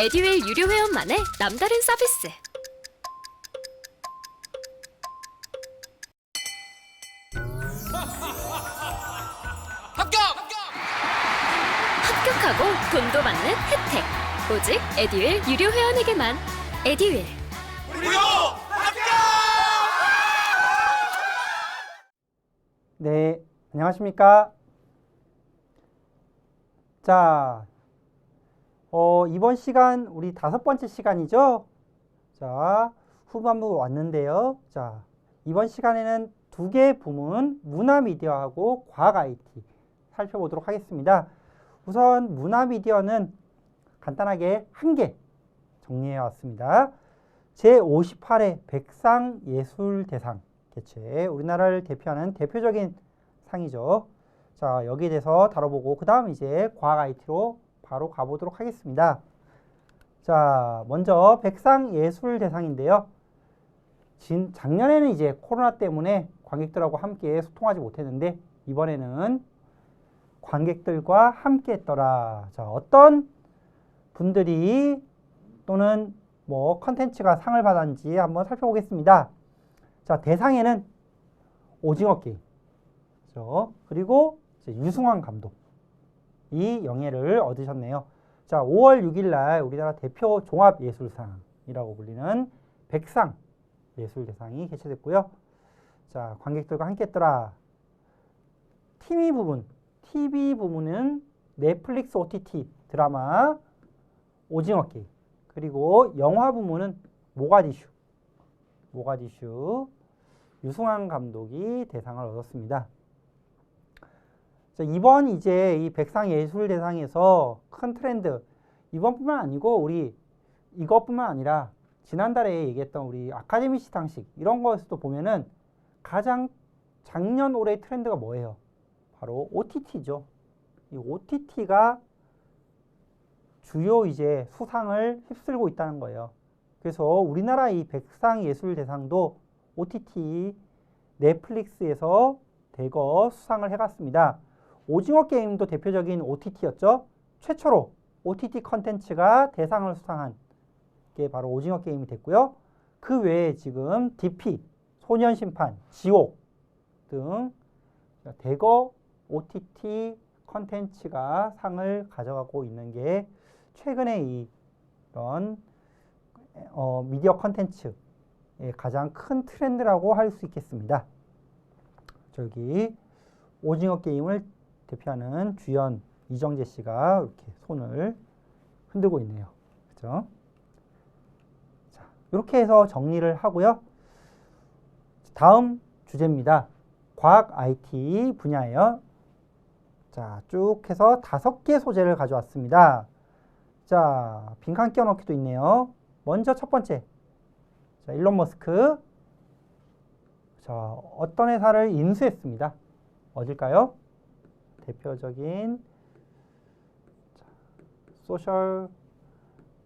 에듀윌 유료 회원만의 남다른 서비스. 합격하고 돈도 받는 혜택. 오직 에듀윌 유료 회원에게만. 에듀윌. 무료 합격! 네, 안녕하십니까? 자, 이번 시간 우리 5번째 시간이죠? 자, 후반부 왔는데요. 자, 이번 시간에는 2개 부문, 문화미디어하고 과학 IT 살펴보도록 하겠습니다. 우선 문화미디어는 간단하게 1개 정리해 왔습니다. 제58회 백상예술대상 개최, 우리나라를 대표하는 대표적인 상이죠. 자, 여기에 대해서 다뤄보고 그 다음 이제 과학 IT로 바로 가보도록 하겠습니다. 자, 먼저 백상예술대상인데요. 작년에는 이제 코로나 때문에 관객들하고 함께 소통하지 못했는데 이번에는 관객들과 함께 했더라. 자, 어떤 분들이 또는 뭐 컨텐츠가 상을 받았는지 한번 살펴보겠습니다. 자, 대상에는 오징어 게임, 그렇죠? 그리고 이제 유승환 감독이 영예를 얻으셨네요. 자, 5월 6일 날 우리나라 대표 종합예술상이라고 불리는 백상예술대상이 개최됐고요. 자, 관객들과 함께 했더라. TV 부분은 넷플릭스 OTT 드라마 오징어 게임, 그리고 영화 부문은 모가디슈 유승환 감독이 대상을 얻었습니다. 자, 이번 이제 이 백상예술대상에서 큰 트렌드, 이번뿐만 아니고 우리 이것뿐만 아니라 지난달에 얘기했던 우리 아카데미 시상식 이런 거에서도 보면은 가장 작년 올해의 트렌드가 뭐예요? 바로 OTT죠. 이 OTT가 주요 이제 수상을 휩쓸고 있다는 거예요. 그래서 우리나라 이 백상예술대상도 OTT 넷플릭스에서 대거 수상을 해갔습니다. 오징어 게임도 대표적인 OTT였죠. 최초로 OTT 컨텐츠가 대상을 수상한 게 바로 오징어 게임이 됐고요. 그 외에 지금 DP, 소년심판, 지옥 등 대거 OTT 컨텐츠가 상을 가져가고 있는 게 최근에 이런 미디어 컨텐츠의 가장 큰 트렌드라고 할 수 있겠습니다. 저기 오징어 게임을 대표하는 주연 이정재 씨가 이렇게 손을 흔들고 있네요. 그죠? 자, 이렇게 해서 정리를 하고요. 다음 주제입니다. 과학 IT 분야예요. 자, 쭉 해서 5개 소재를 가져왔습니다. 자, 빈칸 끼워넣기도 있네요. 먼저 첫 번째. 자, 일론 머스크. 자, 어떤 회사를 인수했습니다. 어딜까요? 대표적인 소셜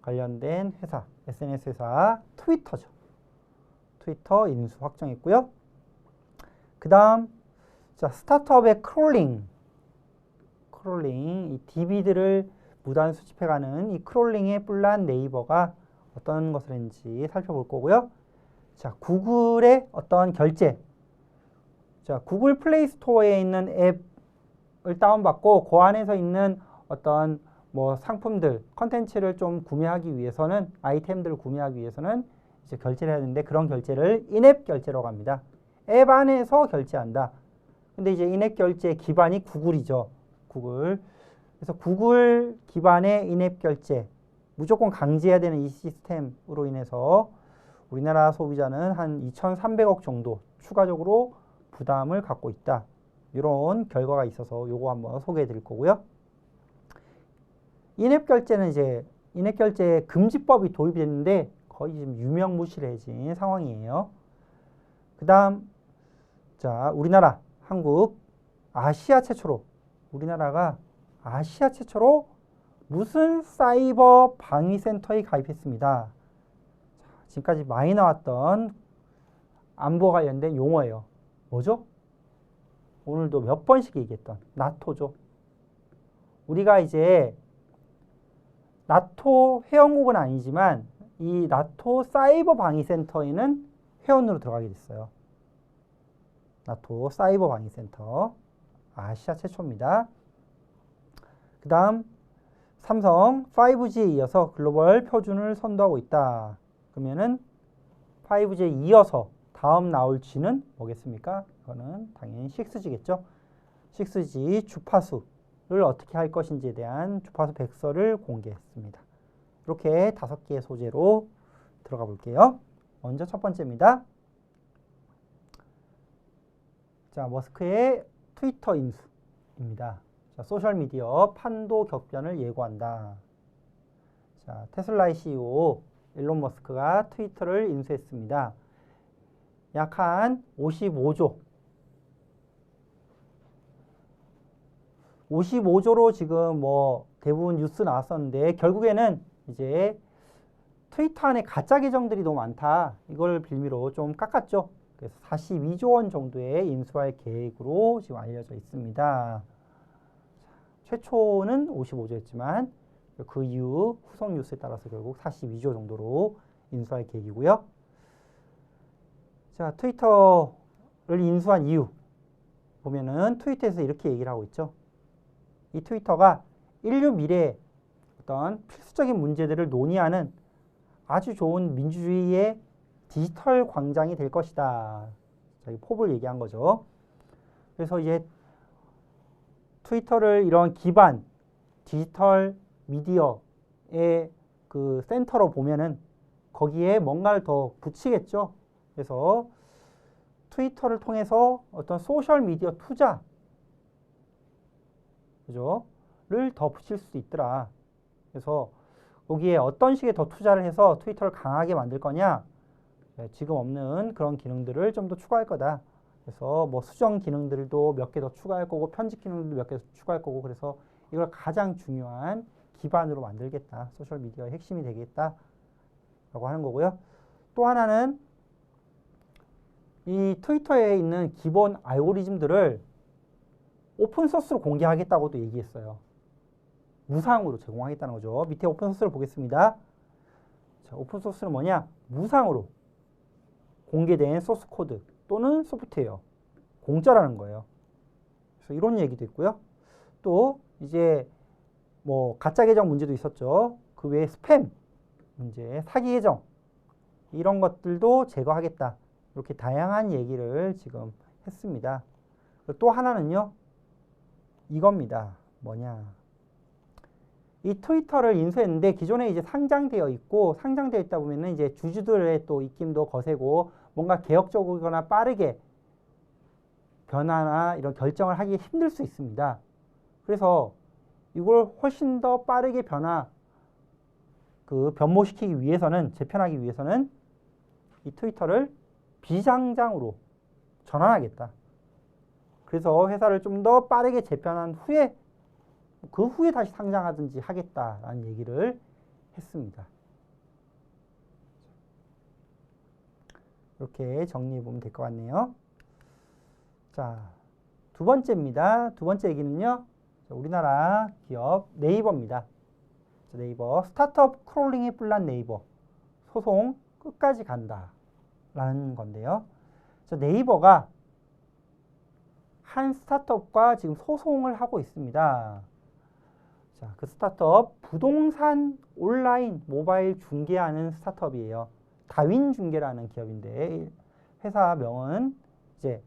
관련된 회사, SNS 회사, 트위터죠. 트위터 인수 확정했고요. 그 다음, 자, 스타트업의 크롤링, 이 DB들을 무단 수집해가는 이 크롤링에 뿔난 네이버가 어떤 것을 했는지 살펴볼 거고요. 자, 구글의 어떤 결제. 자, 구글 플레이 스토어에 있는 앱을 다운받고 그 안에서 있는 어떤 뭐 상품들, 컨텐츠를 좀 구매하기 위해서는, 아이템들을 구매하기 위해서는 이제 결제를 해야 되는데 그런 결제를 인앱 결제라고 합니다. 앱 안에서 결제한다. 근데 이제 인앱 결제 기반이 구글이죠. 구글. 그래서 구글 기반의 인앱 결제 무조건 강제해야 되는 이 시스템으로 인해서 우리나라 소비자는 한 2,300억 정도 추가적으로 부담을 갖고 있다. 이런 결과가 있어서 요거 한번 소개해 드릴 거고요. 인앱 결제는 이제 인앱 결제 금지법이 도입이 됐는데 거의 지금 유명무실해진 상황이에요. 그 다음, 자, 우리나라, 한국, 우리나라가 아시아 최초로 무슨 사이버 방위센터에 가입했습니다. 자, 지금까지 많이 나왔던 안보 관련된 용어예요. 뭐죠? 오늘도 몇 번씩 얘기했던 나토죠. 우리가 이제 나토 회원국은 아니지만 이 나토 사이버 방위센터에는 회원으로 들어가게 됐어요. 나토 사이버 방위센터. 아시아 최초입니다. 그 다음 삼성 5G에 이어서 글로벌 표준을 선도하고 있다. 그러면은 5G에 이어서 다음 나올 G는 뭐겠습니까? 이거는 당연히 6G겠죠. 6G 주파수를 어떻게 할 것인지에 대한 주파수 백서를 공개했습니다. 이렇게 5개의 소재로 들어가 볼게요. 먼저 첫 번째입니다. 자, 머스크의 트위터 인수입니다. 자, 소셜미디어 판도 격변을 예고한다. 자, 테슬라의 CEO 일론 머스크가 트위터를 인수했습니다. 약 한 55조로 지금 뭐 대부분 뉴스 나왔었는데 결국에는 이제 트위터 안에 가짜 계정들이 너무 많다. 이걸 빌미로 좀 깎았죠. 그래서 42조 원 정도의 인수할 계획으로 지금 알려져 있습니다. 최초는 55조였지만 그 이후 후속 뉴스에 따라서 결국 42조 정도로 인수할 계획이고요. 자, 트위터를 인수한 이유 보면은 트위터에서 이렇게 얘기를 하고 있죠. 이 트위터가 인류 미래의 어떤 필수적인 문제들을 논의하는 아주 좋은 민주주의의 디지털 광장이 될 것이다. 자, 이 포부를 얘기한 거죠. 그래서 이제 트위터를 이런 기반 디지털 미디어의 그 센터로 보면은 거기에 뭔가를 더 붙이겠죠. 그래서 트위터를 통해서 어떤 소셜 미디어 투자, 그죠? 를 더 붙일 수 있더라. 그래서 거기에 어떤 식의 더 투자를 해서 트위터를 강하게 만들 거냐? 지금 없는 그런 기능들을 좀 더 추가할 거다. 그래서 뭐 수정 기능들도 몇 개 더 추가할 거고 편집 기능들도 몇 개 더 추가할 거고 그래서 이걸 가장 중요한 기반으로 만들겠다. 소셜 미디어의 핵심이 되겠다. 라고 하는 거고요. 또 하나는 이 트위터에 있는 기본 알고리즘들을 오픈소스로 공개하겠다고도 얘기했어요. 무상으로 제공하겠다는 거죠. 밑에 오픈소스를 보겠습니다. 자, 오픈소스는 뭐냐? 무상으로 공개된 소스코드 또는 소프트웨어, 공짜라는 거예요. 그래서 이런 얘기도 있고요. 또 이제 뭐 가짜 계정 문제도 있었죠. 그 외에 스팸 문제, 사기 계정 이런 것들도 제거하겠다. 이렇게 다양한 얘기를 지금 했습니다. 또 하나는요. 이겁니다. 뭐냐. 이 트위터를 인수했는데 기존에 이제 상장되어 있고 상장되어 있다 보면은 이제 주주들의 또 입김도 거세고 뭔가 개혁적이거나 빠르게 변화나 이런 결정을 하기 힘들 수 있습니다. 그래서 이걸 훨씬 더 빠르게 변모시키기 위해서는, 재편하기 위해서는 이 트위터를 비상장으로 전환하겠다. 그래서 회사를 좀 더 빠르게 재편한 후에 그 후에 다시 상장하든지 하겠다라는 얘기를 했습니다. 이렇게 정리해보면 될 것 같네요. 자, 두 번째입니다. 두 번째 얘기는요. 우리나라 기업 네이버입니다. 네이버 스타트업 크롤링에 뿔난 네이버 소송 끝까지 간다 라는 건데요. 네이버가 한 스타트업과 지금 소송을 하고 있습니다. 자, 그 스타트업 부동산 온라인 모바일 중개하는 스타트업이에요. 다윈중개라는 기업인데 회사명은 이제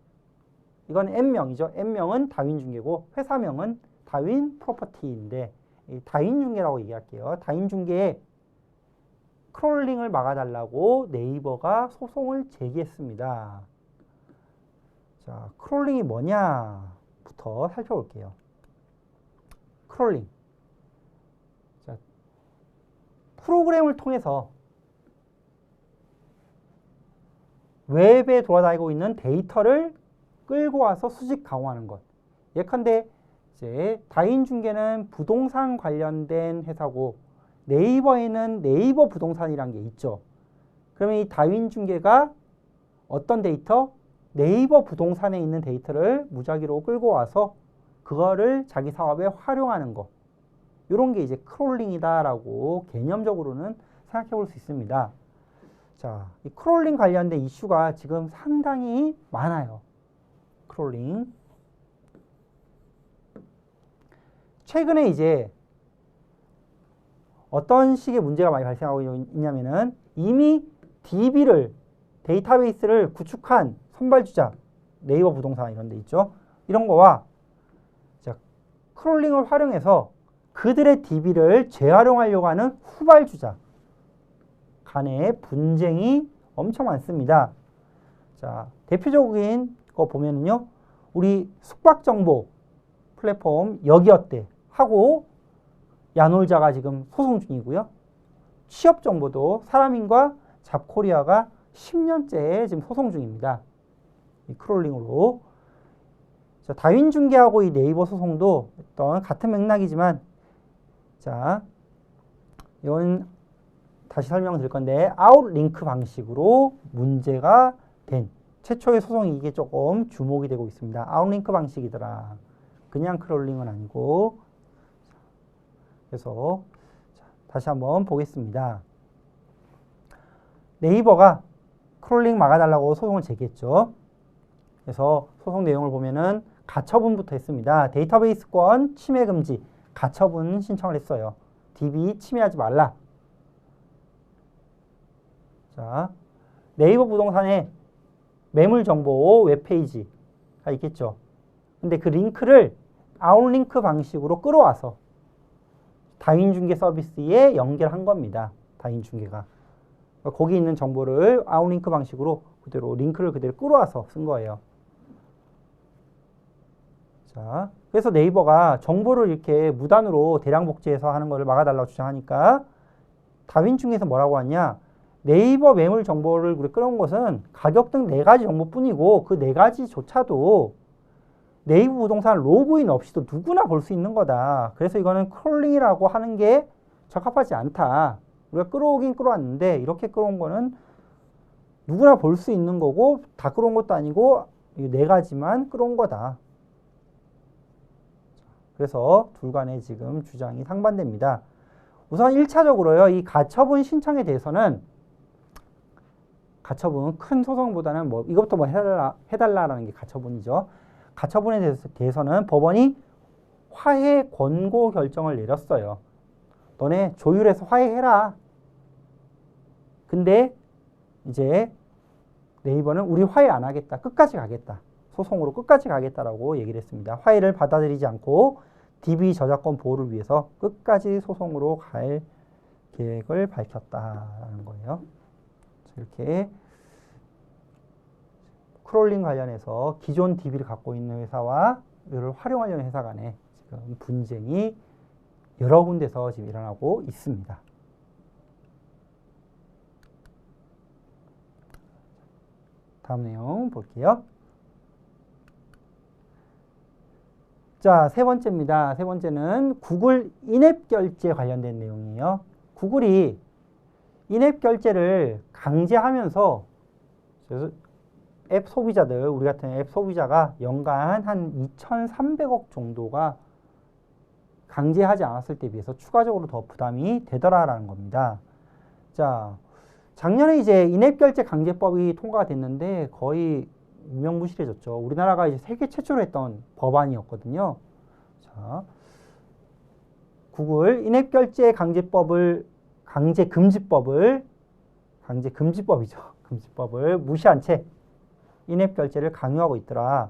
이건 N명이죠. N명은 다윈중개고 회사명은 다윈 프로퍼티인데 이 다윈중개라고 얘기할게요. 다윈중개의 크롤링을 막아달라고 네이버가 소송을 제기했습니다. 자, 크롤링이 뭐냐부터 살펴볼게요. 크롤링. 자, 프로그램을 통해서 웹에 돌아다니고 있는 데이터를 끌고 와서 수직 강화하는 것. 예컨대 이제 다인중개는 부동산 관련된 회사고 네이버에는 네이버 부동산이라는 게 있죠. 그러면 이 다윈중개가 어떤 데이터? 네이버 부동산에 있는 데이터를 무작위로 끌고 와서 그거를 자기 사업에 활용하는 거. 이런 게 이제 크롤링이다라고 개념적으로는 생각해 볼 수 있습니다. 자, 이 크롤링 관련된 이슈가 지금 상당히 많아요. 크롤링. 최근에 이제 어떤 식의 문제가 많이 발생하고 있냐면은 이미 DB를 데이터베이스를 구축한 선발주자 네이버 부동산 이런 데 있죠. 이런 거와 자, 크롤링을 활용해서 그들의 DB를 재활용하려고 하는 후발주자 간의 분쟁이 엄청 많습니다. 자, 대표적인 거 보면은요. 우리 숙박정보 플랫폼 여기어때 하고 야놀자가 지금 소송 중이고요. 취업정보도 사람인과 잡코리아가 10년째 지금 소송 중입니다. 이 크롤링으로. 자, 다윈중계하고 이 네이버 소송도 어떤 같은 맥락이지만 자, 이건 다시 설명드릴 건데 아웃링크 방식으로 문제가 된 최초의 소송이 이게 조금 주목이 되고 있습니다. 아웃링크 방식이더라. 그냥 크롤링은 아니고. 그래서 자, 다시 한번 보겠습니다. 네이버가 크롤링 막아달라고 소송을 제기했죠. 그래서 소송 내용을 보면은 가처분부터 했습니다. 데이터베이스권 침해 금지, 가처분 신청을 했어요. DB 침해하지 말라. 자, 네이버 부동산에 매물정보 웹페이지가 있겠죠. 근데 그 링크를 아웃링크 방식으로 끌어와서 다윈중계 서비스에 연결한 겁니다. 다윈중계가. 거기 있는 정보를 아웃링크 방식으로 그대로 링크를 그대로 끌어와서 쓴 거예요. 자, 그래서 네이버가 정보를 이렇게 무단으로 대량 복제해서 하는 것을 막아달라고 주장하니까 다윈중계에서 뭐라고 하냐? 네이버 매물 정보를 우리 끌어온 것은 가격 등 4가지 정보뿐이고 그 4가지조차도 네이버 부동산 로그인 없이도 누구나 볼 수 있는 거다. 그래서 이거는 크롤링이라고 하는 게 적합하지 않다. 우리가 끌어오긴 끌어왔는데 이렇게 끌어온 거는 누구나 볼 수 있는 거고 다 끌어온 것도 아니고 이 4가지만 끌어온 거다. 그래서 둘 간의 지금 주장이 상반됩니다. 우선 1차적으로요. 이 가처분 신청에 대해서는 가처분 큰 소송보다는 뭐 이것부터 뭐 해달라라는 게 가처분이죠. 가처분에 대해서는 법원이 화해 권고 결정을 내렸어요. 너네 조율해서 화해해라. 근데 이제 네이버는 우리 화해 안 하겠다. 끝까지 가겠다. 소송으로 끝까지 가겠다라고 얘기를 했습니다. 화해를 받아들이지 않고 DB 저작권 보호를 위해서 끝까지 소송으로 갈 계획을 밝혔다라는 거예요. 이렇게 크롤링 관련해서 기존 DB를 갖고 있는 회사와 이를 활용하려는 회사 간에 지금 분쟁이 여러 군데서 지금 일어나고 있습니다. 다음 내용 볼게요. 자, 세 번째입니다. 세 번째는 구글 인앱 결제 관련된 내용이에요. 구글이 인앱 결제를 강제하면서 그래서 앱 소비자들, 우리 같은 앱 소비자가 연간 한 2,300억 정도가 강제하지 않았을 때 비해서 추가적으로 더 부담이 되더라라는 겁니다. 자, 작년에 이제 인앱 결제 강제법이 통과가 됐는데 거의 유명무실해졌죠. 우리나라가 이제 세계 최초로 했던 법안이었거든요. 자, 구글 인앱 결제 금지법을 무시한 채 인앱 결제를 강요하고 있더라.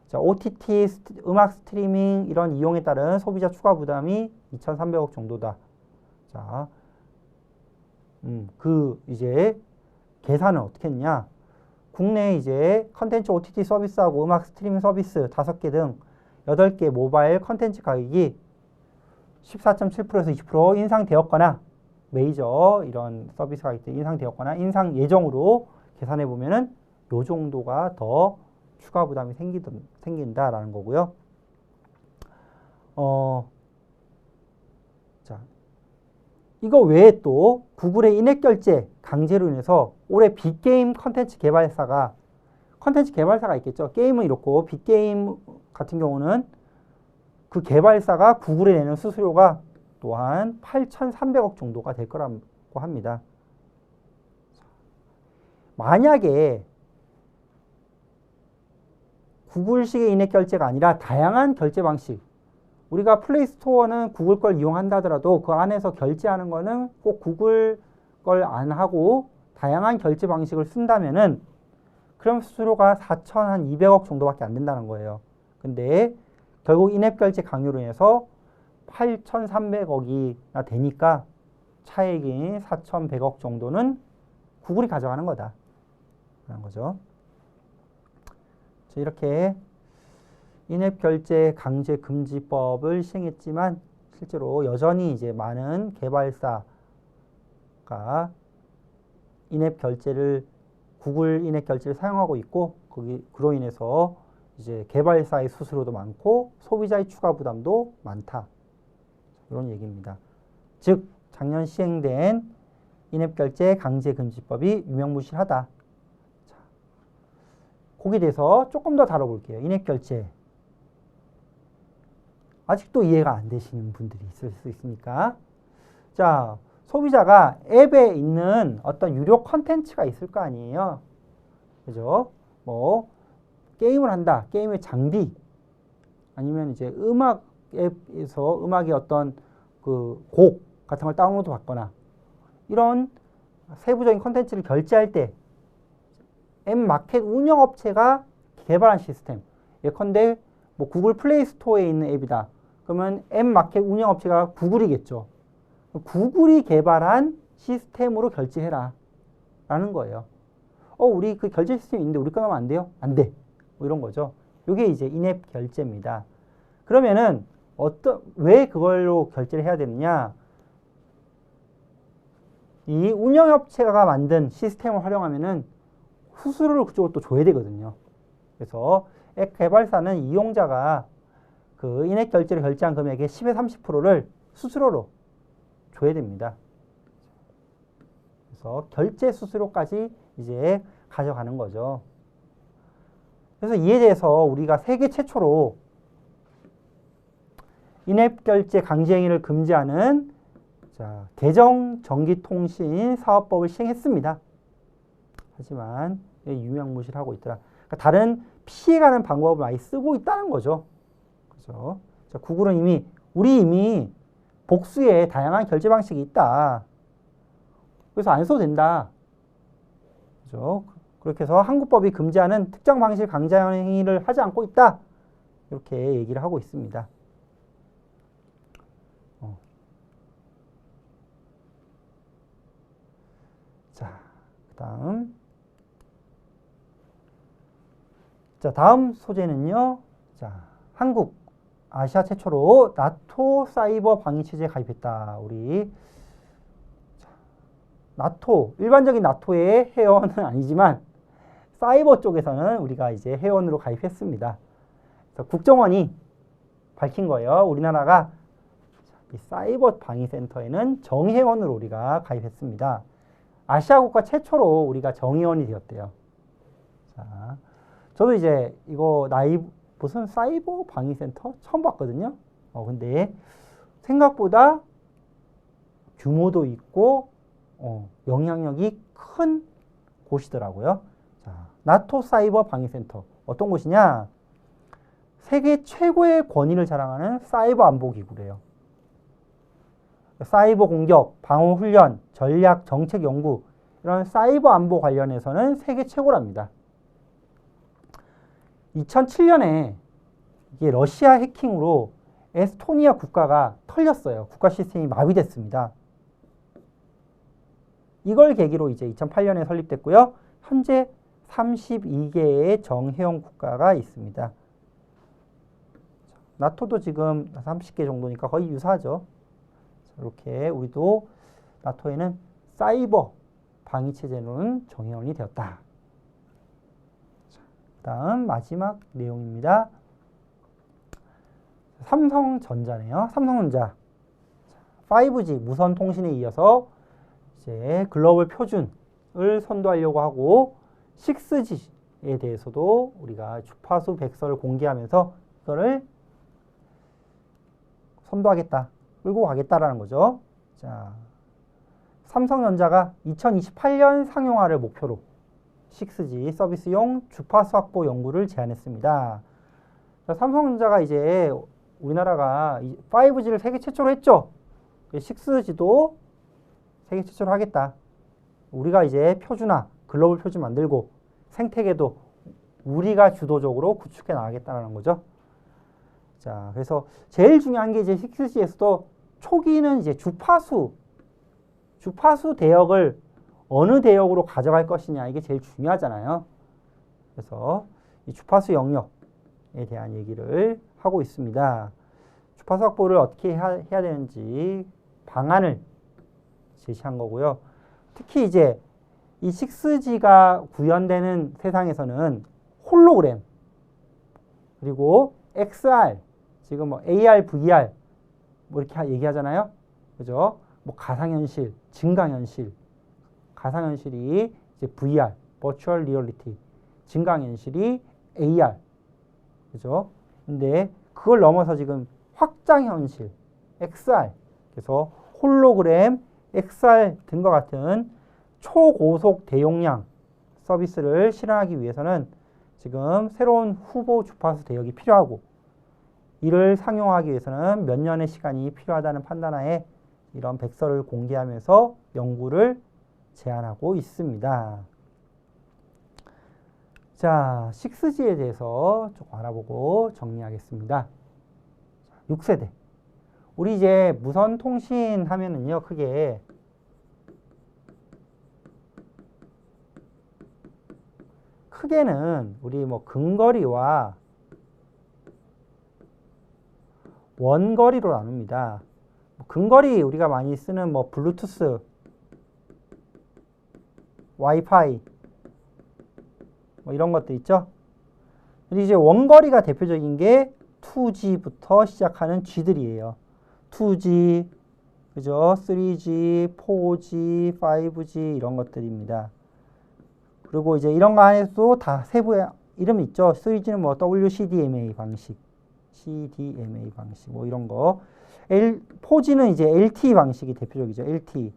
자, OTT 음악 스트리밍 이런 이용에 따른 소비자 추가 부담이 2,300억 정도다. 자, 이제 계산은 어떻게 했냐? 국내 이제 컨텐츠 OTT 서비스하고 음악 스트리밍 서비스 5개 등 8개 모바일 컨텐츠 가격이 14.7%에서 20% 인상되었거나 메이저 이런 서비스 가격들이 인상되었거나 인상 예정으로 계산해 보면은 요 정도가 더 추가 부담이 생긴다라는 거고요. 자, 이거 외에 또 구글의 인앱 결제 강제로 인해서 올해 빅게임 컨텐츠 개발사가 있겠죠. 게임은 이렇고 빅게임 같은 경우는 그 개발사가 구글에 내는 수수료가 또한 8,300억 정도가 될 거라고 합니다. 만약에 구글식의 인앱 결제가 아니라 다양한 결제 방식, 우리가 플레이스토어는 구글 걸 이용한다 하더라도 그 안에서 결제하는 거는 꼭 구글 걸 안 하고 다양한 결제 방식을 쓴다면은 그럼 수수료가 4,200억 정도밖에 안 된다는 거예요. 근데 결국 인앱 결제 강요로 인해서 8,300억이나 되니까 차액인 4,100억 정도는 구글이 가져가는 거다. 라는 거죠. 이렇게 인앱 결제 강제 금지법을 시행했지만 실제로 여전히 이제 많은 개발사가 인앱 결제를 구글 인앱 결제를 사용하고 있고 그로 인해서 이제 개발사의 수수료도 많고 소비자의 추가 부담도 많다. 이런 얘기입니다. 즉 작년 시행된 인앱 결제 강제 금지법이 유명무실하다. 자, 거기에 대해서 조금 더 다뤄볼게요. 인앱 결제. 아직도 이해가 안 되시는 분들이 있을 수 있으니까. 자, 소비자가 앱에 있는 어떤 유료 컨텐츠가 있을 거 아니에요. 그죠? 뭐 게임을 한다. 게임의 장비 아니면 이제 음악 앱에서 음악의 어떤 그 곡 같은 걸 다운로드 받거나 이런 세부적인 컨텐츠를 결제할 때 앱 마켓 운영업체가 개발한 시스템. 예컨대 뭐 구글 플레이 스토어에 있는 앱이다. 그러면 앱 마켓 운영업체가 구글이겠죠. 구글이 개발한 시스템으로 결제해라 라는 거예요. 우리 그 결제 시스템이 있는데 우리 거 넣으면 안 돼요? 안 돼. 뭐 이런 거죠. 이게 이제 인앱 결제입니다. 그러면은 왜 그걸로 결제를 해야 되느냐? 이 운영업체가 만든 시스템을 활용하면은 수수료를 그쪽으로 또 줘야 되거든요. 그래서 앱 개발사는 이용자가 그 인앱 결제를 결제한 금액의 10에서 30%를 수수료로 줘야 됩니다. 그래서 결제 수수료까지 이제 가져가는 거죠. 그래서 이에 대해서 우리가 세계 최초로 인앱 결제 강제 행위를 금지하는 대정전기통신 사업법을 시행했습니다. 하지만 유명무실하고 있더라. 그러니까 다른 피해가는 방법을 많이 쓰고 있다는 거죠. 그죠? 자, 구글은 이미 복수에 다양한 결제 방식이 있다. 그래서 안 써도 된다. 그죠? 그렇게 해서 한국법이 금지하는 특정 방식 강제 행위를 하지 않고 있다. 이렇게 얘기를 하고 있습니다. 자, 다음 소재는요. 자, 한국 아시아 최초로 나토 사이버 방위 체제에 가입했다. 우리 나토, 일반적인 나토의 회원은 아니지만 사이버 쪽에서는 우리가 이제 회원으로 가입했습니다. 그래서 국정원이 밝힌 거예요. 우리나라가 이 사이버 방위센터에는 정회원으로 우리가 가입했습니다. 아시아 국가 최초로 우리가 정회원이 되었대요. 자, 저도 이제 이거 무슨 사이버 방위센터 처음 봤거든요. 근데 생각보다 규모도 있고 영향력이 큰 곳이더라고요. 자, 나토 사이버 방위센터 어떤 곳이냐? 세계 최고의 권위를 자랑하는 사이버 안보기구래요. 사이버 공격, 방어 훈련, 전략, 정책 연구 이런 사이버 안보 관련해서는 세계 최고랍니다. 2007년에 이게 러시아 해킹으로 에스토니아 국가가 털렸어요. 국가 시스템이 마비됐습니다. 이걸 계기로 이제 2008년에 설립됐고요. 현재 32개의 정회원 국가가 있습니다. 나토도 지금 30개 정도니까 거의 유사하죠. 이렇게 우리도 나토에는 사이버 방위체제로는 정회원이 되었다. 다음 마지막 내용입니다. 삼성전자네요. 삼성전자 5G 무선 통신에 이어서 이제 글로벌 표준을 선도하려고 하고 6G에 대해서도 우리가 주파수 백서를 공개하면서 이거를 선도하겠다. 끌고 가겠다라는 거죠. 자, 삼성전자가 2028년 상용화를 목표로 6G 서비스용 주파수 확보 연구를 제안했습니다. 자, 삼성전자가 이제 우리나라가 5G를 세계 최초로 했죠. 6G도 세계 최초로 하겠다. 우리가 이제 표준화, 글로벌 표준 만들고 생태계도 우리가 주도적으로 구축해 나가겠다는 거죠. 자, 그래서 제일 중요한 게 이제 6G에서도 초기는 이제 주파수 대역을 어느 대역으로 가져갈 것이냐 이게 제일 중요하잖아요. 그래서 이 주파수 영역에 대한 얘기를 하고 있습니다. 주파수 확보를 어떻게 해야 되는지 방안을 제시한 거고요. 특히 이제 이 6G가 구현되는 세상에서는 홀로그램 그리고 XR 지금 뭐 AR, VR 뭐 이렇게 얘기하잖아요. 그죠? 뭐 가상현실, 증강현실, 가상현실이 이제 VR, Virtual Reality, 증강현실이 AR, 그죠? 근데 그걸 넘어서 지금 확장현실, XR, 그래서 홀로그램, XR 등과 같은 초고속 대용량 서비스를 실현하기 위해서는 지금 새로운 후보 주파수 대역이 필요하고 이를 상용화하기 위해서는 몇 년의 시간이 필요하다는 판단하에 이런 백서를 공개하면서 연구를 제안하고 있습니다. 자, 6G에 대해서 조금 알아보고 정리하겠습니다. 6세대. 우리 이제 무선 통신 하면은요, 크게는 우리 뭐 근거리와 원거리로 나눕니다. 근거리 우리가 많이 쓰는 뭐 블루투스, 와이파이 뭐 이런 것들 있죠. 근데 이제 원거리가 대표적인 게 2G부터 시작하는 G들이에요. 2G, 그죠? 3G, 4G, 5G 이런 것들입니다. 그리고 이제 이런 거 안에서도 다 세부의 이름이 있죠. 3G는 뭐 WCDMA 방식, CDMA 방식 뭐 이런 거. 4G는 이제 LTE 방식이 대표적이죠. LTE.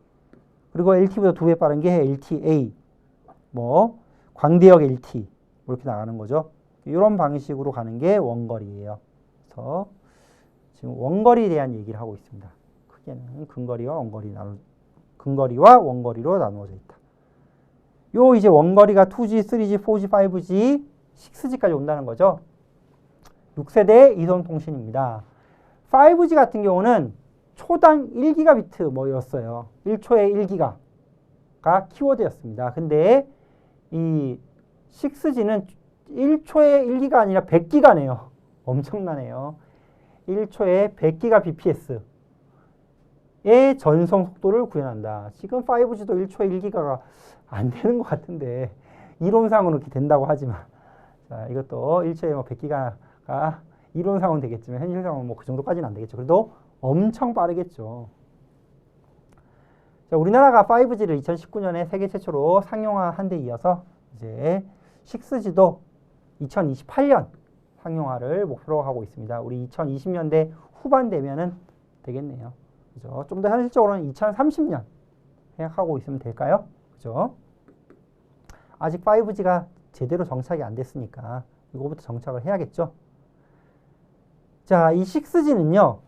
그리고 LTE보다 2배 빠른 게 LTE, 뭐 광대역 LTE 뭐 이렇게 나가는 거죠. 이런 방식으로 가는 게 원거리예요. 그래서 지금 원거리에 대한 얘기를 하고 있습니다. 크게는 근거리와 원거리로 나누어져 있다. 요 이제 원거리가 2G, 3G, 4G, 5G, 6G까지 온다는 거죠. 6세대 이선통신입니다. 5G 같은 경우는 초당 1기가비트 뭐였어요. 1초에 1기가가 키워드였습니다. 근데 이 6G는 1초에 1기가 아니라 100기가네요. 엄청나네요. 1초에 100기가 bps의 전송 속도를 구현한다. 지금 5G도 1초에 1기가가 안 되는 것 같은데 이론상으로 이렇게 된다고 하지만 자, 이것도 1초에 뭐 100기가가 이론상은 되겠지만 현실상은 뭐 그 정도까지는 안 되겠죠. 그래도 엄청 빠르겠죠. 자, 우리나라가 5G를 2019년에 세계 최초로 상용화한 데 이어서 이제 6G도 2028년 상용화를 목표로 하고 있습니다. 우리 2020년대 후반 되면은 되겠네요. 그죠? 좀 더 현실적으로는 2030년 생각하고 있으면 될까요? 그죠? 아직 5G가 제대로 정착이 안 됐으니까 이거부터 정착을 해야겠죠. 자, 이 6G는요.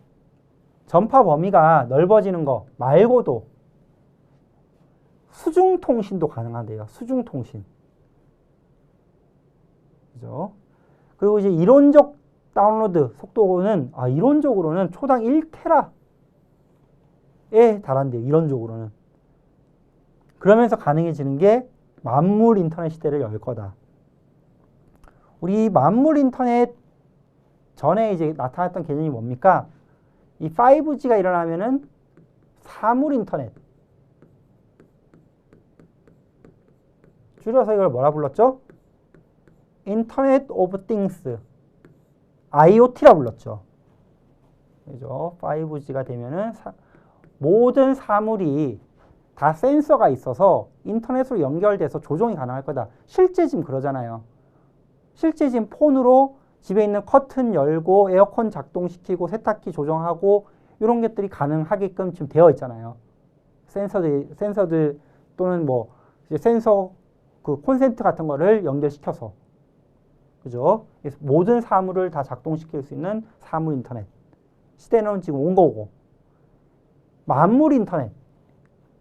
전파 범위가 넓어지는 거 말고도 수중통신도 가능하대요. 수중통신. 그죠? 그리고 이제 이론적 다운로드 속도는 이론적으로는 초당 1테라에 달한대요. 이론적으로는. 그러면서 가능해지는 게 만물 인터넷 시대를 열 거다. 우리 만물 인터넷 전에 이제 나타났던 개념이 뭡니까? 이 5G가 일어나면은 사물 인터넷. 줄여서 이걸 뭐라 불렀죠? 인터넷 오브 띵스. IoT라 불렀죠. 그죠? 5G가 되면은 모든 사물이 다 센서가 있어서 인터넷으로 연결돼서 조종이 가능할 거다. 실제 지금 그러잖아요. 실제 지금 폰으로 집에 있는 커튼 열고 에어컨 작동시키고 세탁기 조정하고 이런 것들이 가능하게끔 지금 되어 있잖아요. 센서들 또는 뭐 이제 센서 그 콘센트 같은 거를 연결시켜서, 그죠? 그래서 모든 사물을 다 작동시킬 수 있는 사물 인터넷 시대는 지금 온 거고, 만물 인터넷.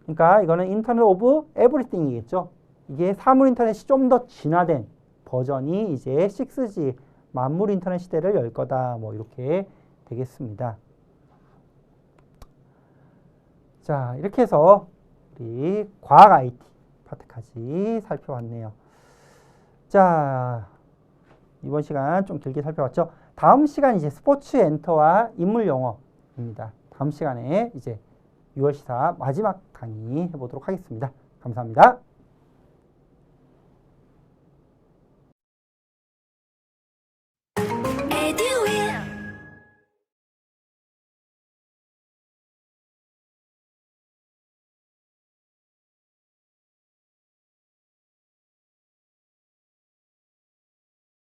그러니까 이거는 인터넷 오브 에브리띵이겠죠. 이게 사물 인터넷이 좀 더 진화된 버전이 이제 6G 만물 인터넷 시대를 열 거다. 뭐 이렇게 되겠습니다. 자, 이렇게 해서 우리 과학 IT 파트까지 살펴봤네요. 자, 이번 시간 좀 길게 살펴봤죠. 다음 시간 이제 스포츠 엔터와 인물 영어입니다. 다음 시간에 이제 6월 시사 마지막 강의 해보도록 하겠습니다. 감사합니다.